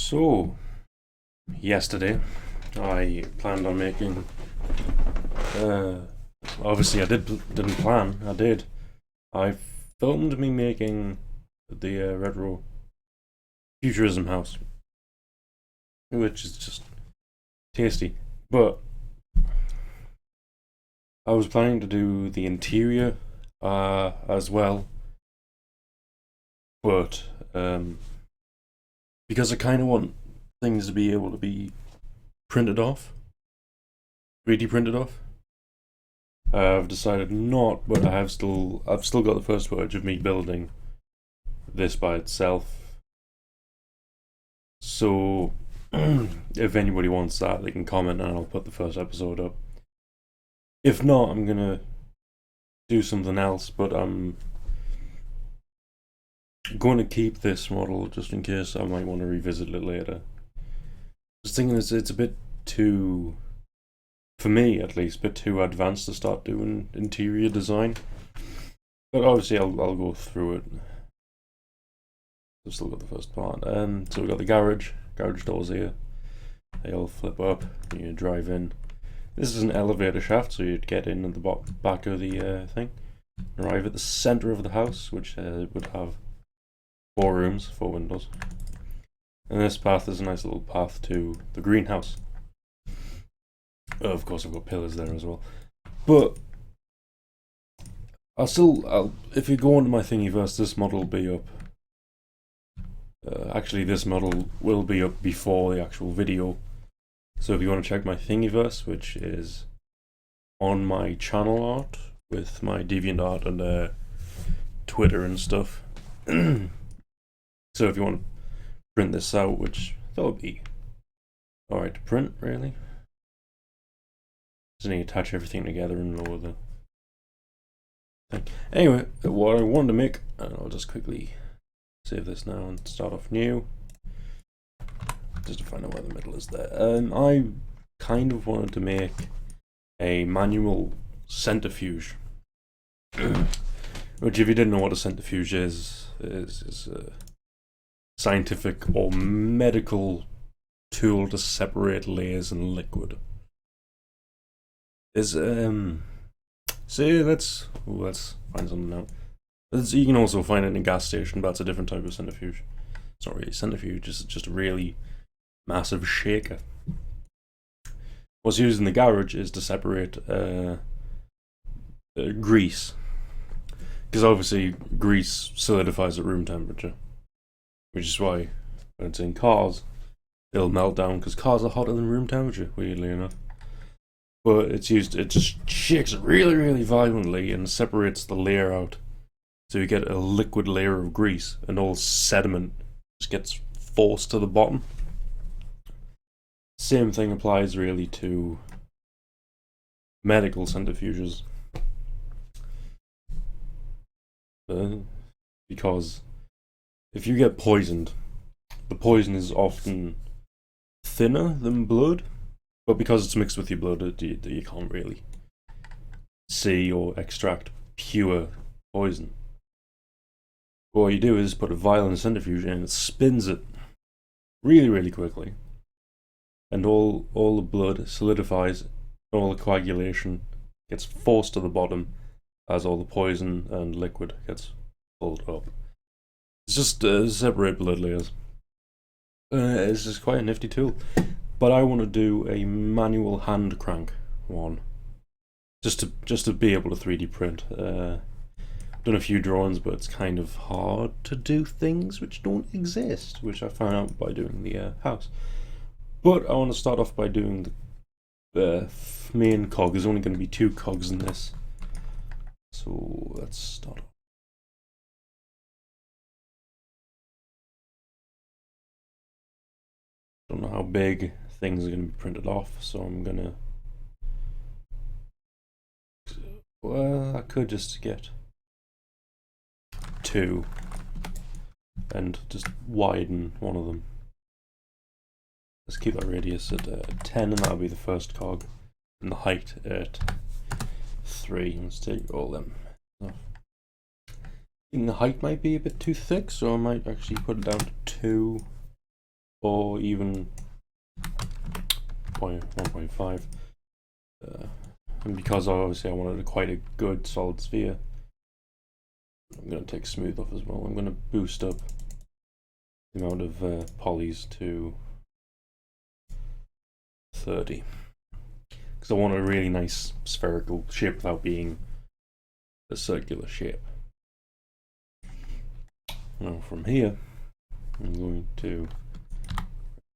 So, yesterday I planned on making. Uh, Obviously, didn't plan. I did. I filmed me making the retro futurism house, which is just tasty. But I was planning to do the interior as well, but because I kind of want things to be able to be printed off, 3D printed off. I've decided not, but I've still got the first footage of me building this by itself. So if anybody wants that, they can comment and I'll put the first episode up. If not, I'm gonna do something else, but I'm going to keep this model just in case I might want to revisit it later. Just thinking it's a bit too, for me at least, a bit too advanced to start doing interior design. But obviously I'll go through it. I've still got the first part. So we've got the garage doors here. They all flip up, you drive in. This is an elevator shaft, so you'd get in at the back of the thing. Arrive at the centre of the house, which would have 4 rooms, 4 windows. And this path is a nice little path to the greenhouse. Of course, I've got pillars there as well. But if you go onto my Thingiverse, this model will be up. Actually, this model will be up before the actual video. So if you want to check my Thingiverse, which is on my channel art with my DeviantArt and Twitter and stuff. So if you want to print this out, which that would be alright to print, really. Just need to attach everything together and lower the thing. Anyway, what I wanted to make, and I'll just quickly save this now and start off new. Just to find out where the middle is there. I kind of wanted to make a manual centrifuge. Which, if you didn't know what a centrifuge is a scientific or medical tool to separate layers in liquid. Let's find something out. You can also find it in a gas station, but it's a different type of centrifuge. It's not really a centrifuge, it's just a really massive shaker. What's used in the garage is to separate grease, because obviously grease solidifies at room temperature, which is why when it's in cars, it'll melt down because cars are hotter than room temperature, weirdly enough. But it just shakes it really, really violently and separates the layer out. So you get a liquid layer of grease, and all sediment just gets forced to the bottom. Same thing applies really to medical centrifuges. Because if you get poisoned, the poison is often thinner than blood, but because it's mixed with your blood, you can't really see or extract pure poison. What you do is put a vial in a centrifuge and it spins it really, really quickly. And all the blood solidifies, all the coagulation gets forced to the bottom as all the poison and liquid gets pulled up. It's just separate blood layers. It's just quite a nifty tool. But I want to do a manual hand crank one. Just to be able to 3D print. Done a few drawings, but it's kind of hard to do things which don't exist, which I found out by doing the house. But I want to start off by doing the main cog. There's only going to be 2 cogs in this. So let's start off. Don't know how big things are going to be printed off, so I'm going to... Well, I could just get 2 and just widen one of them. Let's keep that radius at 10, and that'll be the first cog, and the height at 3. Let's take all them off. I think the height might be a bit too thick, so I might actually put it down to 2. or even 1.5. And because obviously I wanted quite a good solid sphere, I'm going to take smooth off as well. I'm going to boost up the amount of polys to 30. Because I want a really nice spherical shape without being a circular shape. Now from here, I'm going to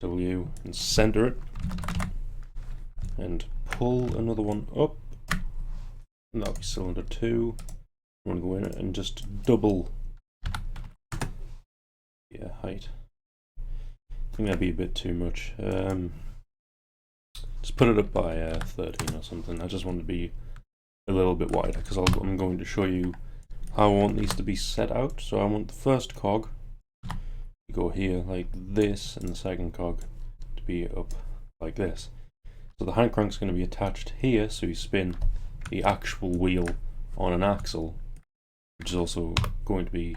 W and center it and pull another one up, and that'll be cylinder 2. I'm going to go in and just double height. I think that'd be a bit too much. Just put it up by 13 or something. I just want to be a little bit wider because I'm going to show you how I want these to be set out. So I want the first cog to go here like this, and the second cog to be up like this. So the hand crank's going to be attached here, so you spin the actual wheel on an axle, which is also going to be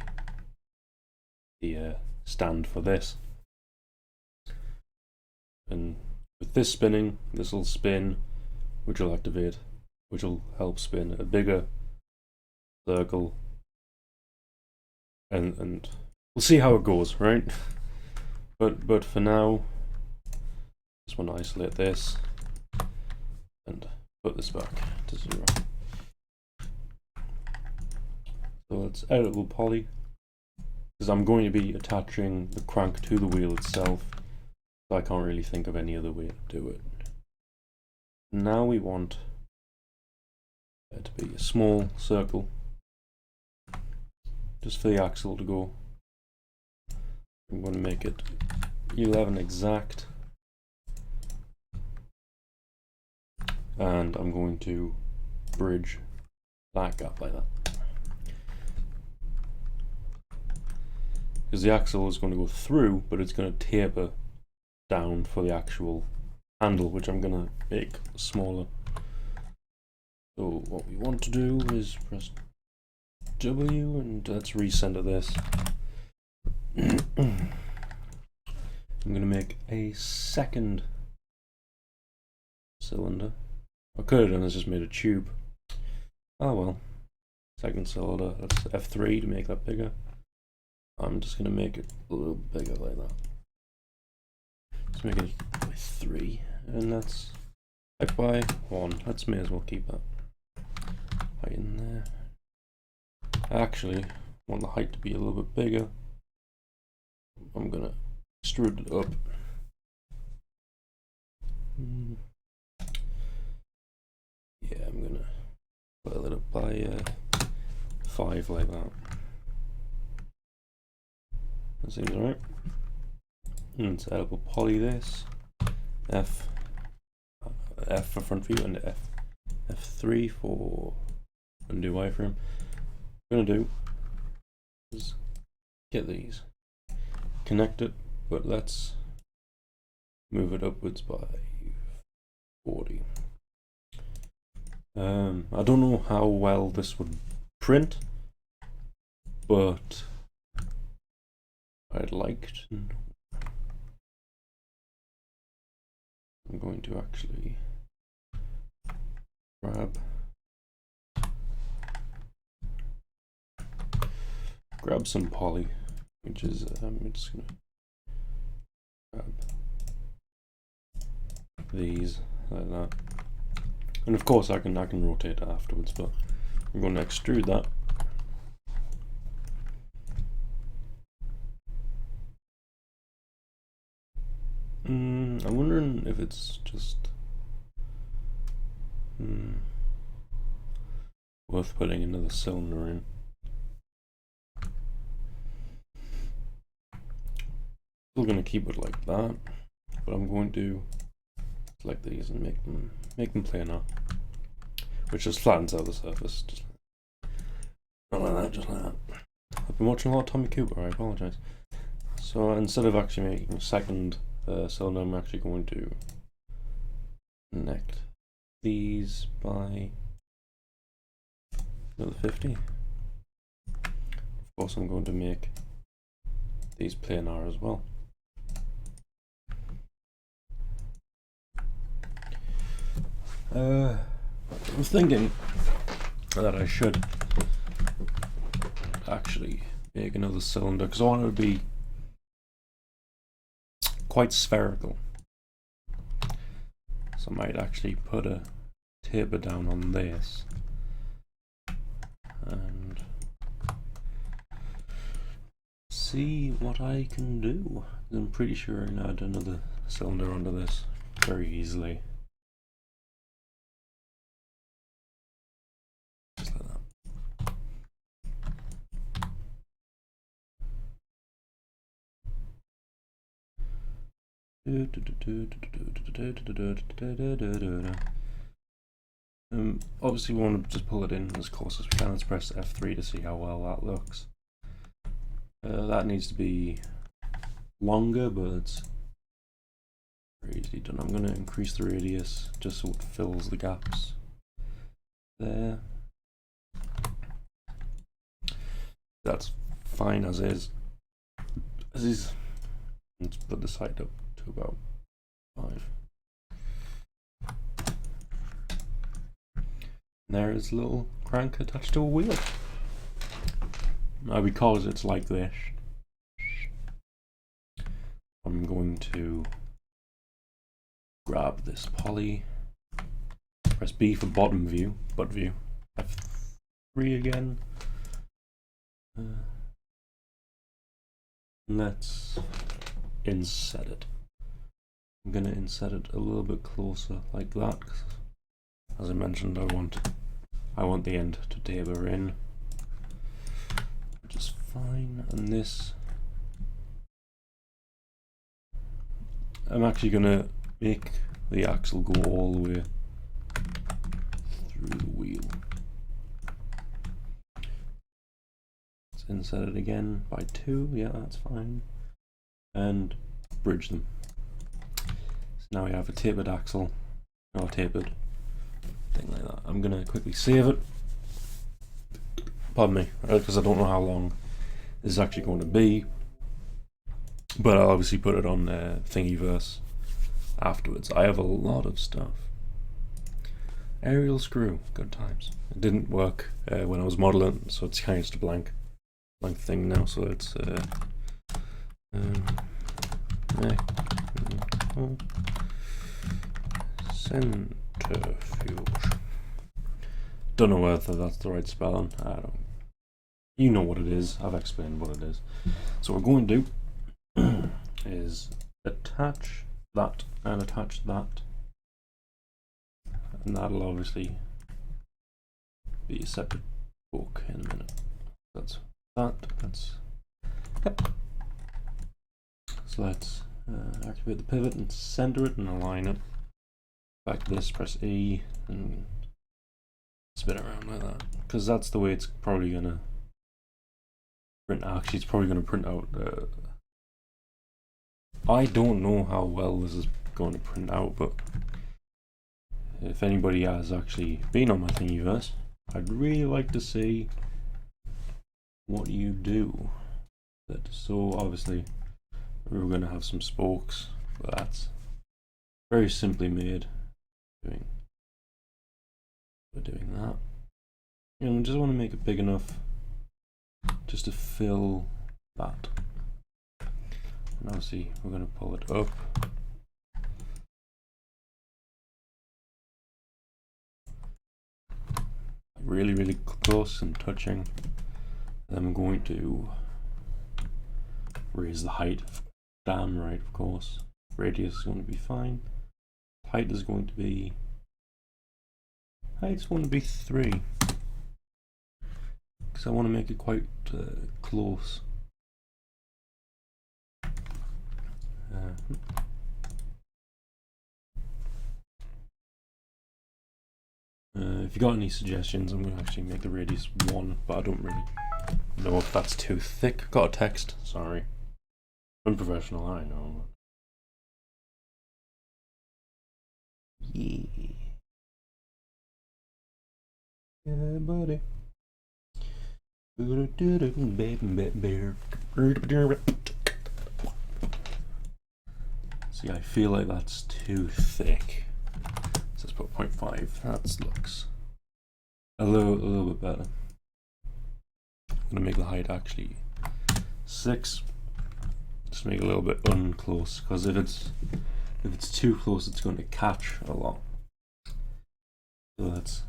the stand for this. And with this spinning, this will spin, which will activate, which will help spin a bigger circle, and we'll see how it goes, right? But for now, just want to isolate this and put this back to 0. So it's editable poly, because I'm going to be attaching the crank to the wheel itself, so I can't really think of any other way to do it. Now we want it to be a small circle, just for the axle to go. I'm going to make it 11 exact, and I'm going to bridge that gap like that, because the axle is going to go through, but it's going to taper down for the actual handle, which I'm going to make smaller. So what we want to do is press W, and let's recenter this. I'm going to make a second cylinder. I could have done is just made a tube. Oh well. Second cylinder, that's F3 to make that bigger. I'm just going to make it a little bigger like that. Let's make it by 3, and that's height by 1. Let's may as well keep that height in there. I actually want the height to be a little bit bigger. I'm going to extrude it up. Yeah, I'm going to put it up by 5 like that. That seems alright. And it's editable poly this. F for front view, and F3 for undo wireframe. What I'm going to do is get these, connect it, but let's move it upwards by 40. I don't know how well this would print, but I'd like to know. I'm going to actually grab some poly, which is I'm just gonna grab these like that, and of course I can rotate it afterwards, but I'm going to extrude that. I'm wondering if it's just worth putting another cylinder in. Still going to keep it like that, but I'm going to select these and make them planar, which just flattens out the surface. Just not like that, just like that. I've been watching a lot of Tommy Cooper, I apologise. So instead of actually making a second cylinder, I'm actually going to connect these by another 50. Of course, I'm going to make these planar as well. I'm thinking that I should actually make another cylinder because I want it to be quite spherical. So I might actually put a taper down on this and see what I can do. I'm pretty sure I can add another cylinder onto this very easily. Just like that. Obviously we want to just pull it in as close as we can. Let's press F3 to see how well that looks. That needs to be longer, but it's very easily done. I'm going to increase the radius just so it fills the gaps there. That's fine as is. Let's put the height up to about 5. And there is a little crank attached to a wheel. Now because it's like this, I'm going to grab this poly, press B for bottom view, butt view, F3 again. Let's inset it. I'm going to inset it a little bit closer like that, 'cause as I mentioned, I want the end to taper in, which is fine. And this, I'm actually going to make the axle go all the way through the wheel. Let's inset it again by 2, yeah, that's fine, and bridge them. So now we have a tapered axle, or tapered thing like that. I'm going to quickly save it. Pardon me, because I don't know how long this is actually going to be, but I'll obviously put it on Thingiverse afterwards. I have a lot of stuff. Aerial screw, good times. It didn't work when I was modeling, so it's kind of just a blank thing now. So it's Centrifuge. Don't know whether that's the right spelling. I don't. You know what it is. I've explained what it is. So what we're going to do is attach that and attach that, and that'll obviously be a separate book in a minute. That's that. Yep. So let's activate the pivot and center it and align it. Back to this, press E and spin it around like that, because that's the way it's probably gonna print. Actually, it's probably gonna print out. I don't know how well this is going to print out, but if anybody has actually been on my Thingiverse, I'd really like to see what you do. So obviously we're going to have some spokes, but that's very simply made. We're doing that, and we just want to make it big enough just to fill that. And obviously we're going to pull it up. Really close and touching. Then I'm going to raise the height. Damn right, of course. Radius is going to be fine. Height is going to be. Height's going to be 3. Because I want to make it quite close. If you got any suggestions, I'm going to actually make the radius 1, but I don't really know if that's too thick. Got a text, sorry. Unprofessional, I know. Yeah. Yeah, buddy. See, I feel like that's too thick. Let's put 0.5. That looks a little bit better. I'm gonna make the height actually 6. Just make it a little bit unclose, because if it's too close, it's going to catch a lot. So let's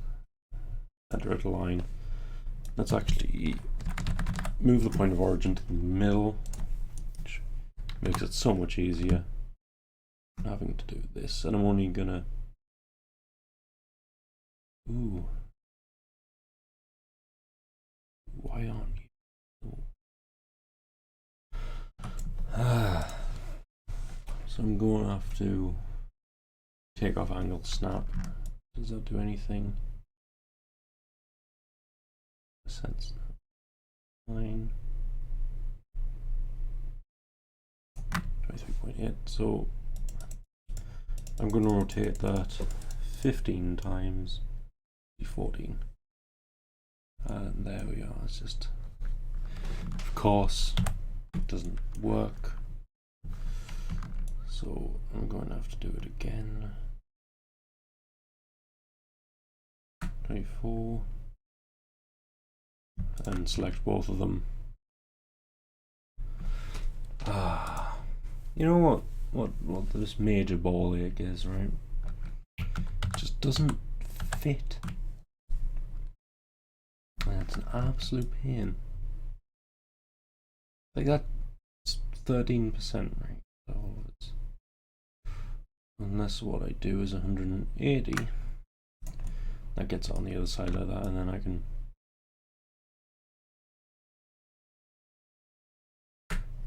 enter it a line. Let's actually move the point of origin to the middle, which makes it so much easier having to do this. And I'm only gonna why aren't you? So I'm going to have to take off angle snap. Does that do anything? Sense 9 23.8. So I'm going to rotate that 15 times 14. And there we are. It's just, of course, it doesn't work. So I'm going to have to do it again. 24. And select both of them. You know what this major ball ache is, right? It just doesn't fit. That's an absolute pain. Like that's 13%, right? So it's, unless what I do is 180, that gets on the other side like that, and then I can.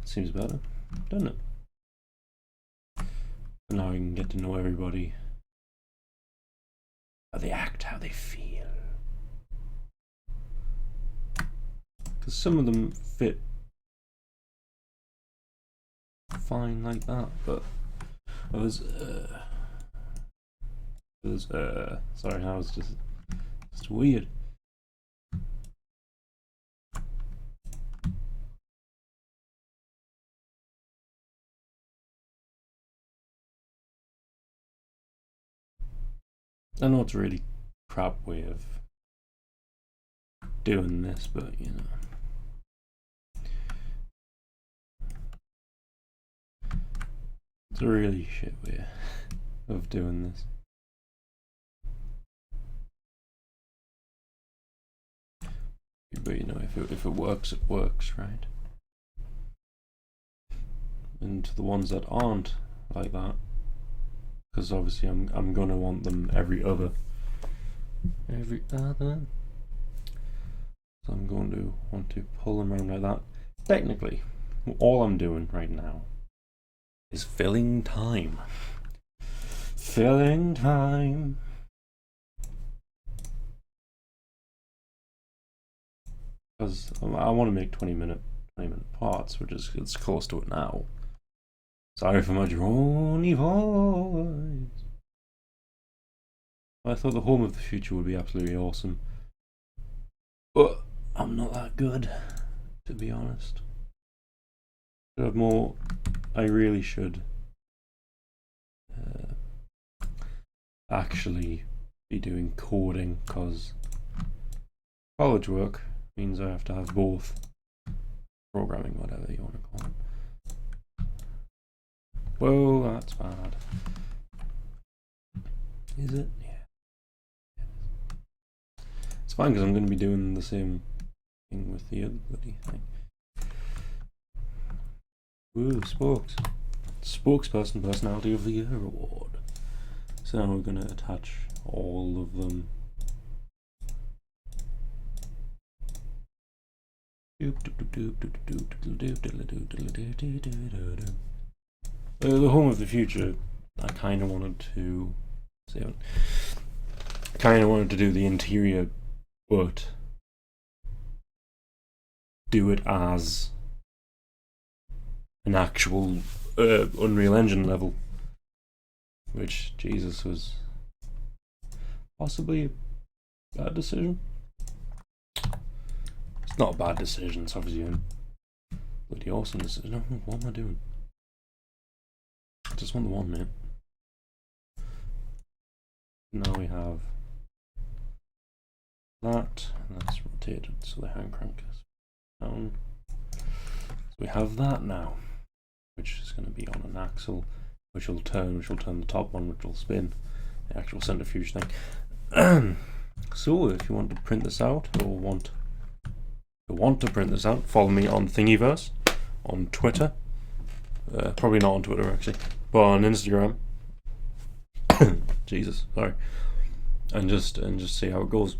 Seems better, doesn't it? And now I can get to know everybody, how they act, how they feel. Because some of them fit fine like that, but others, sorry, that was just weird. I know it's a really crap way of doing this, but you know, it's a really shit way of doing this. But you know, if it works, it works, right? And to the ones that aren't like that, because obviously I'm gonna want them every other. So I'm going to want to pull them around like that. Technically, all I'm doing right now is filling time. Filling time. Because I want to make 20-minute parts, which is it's close to it now. Sorry for my drony voice. I thought the Home of the Future would be absolutely awesome, but I'm not that good, to be honest. Should have more. I really should actually be doing coding, because college work means I have to have both. Programming, whatever you want to call it. Whoa, that's bad. Is it? Yeah. It's fine, because I'm going to be doing the same thing with the other bloody thing. Woo, Spokesperson Personality of the Year award. So now we're going to attach all of them. The Home of the Future, I kind of wanted to do the interior, but do it as an actual Unreal Engine level, which, Jesus, was possibly a bad decision. It's not a bad decision, it's obviously a bloody awesome decision. No, what am I doing? I just want the one, man. Now we have that, and that's rotated so the hand crank is down. So we have that now, which is going to be on an axle, which will turn the top one, which will spin, the actual centrifuge thing. So if you want to print this out, or want to print this out, follow me on Thingiverse, on Twitter, probably not on Twitter actually, but on Instagram. Jesus, sorry. And just see how it goes.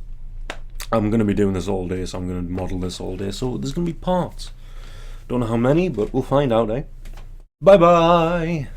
I'm going to be doing this all day, so I'm going to model this all day, so there's going to be parts. Don't know how many, but we'll find out, eh? Bye bye!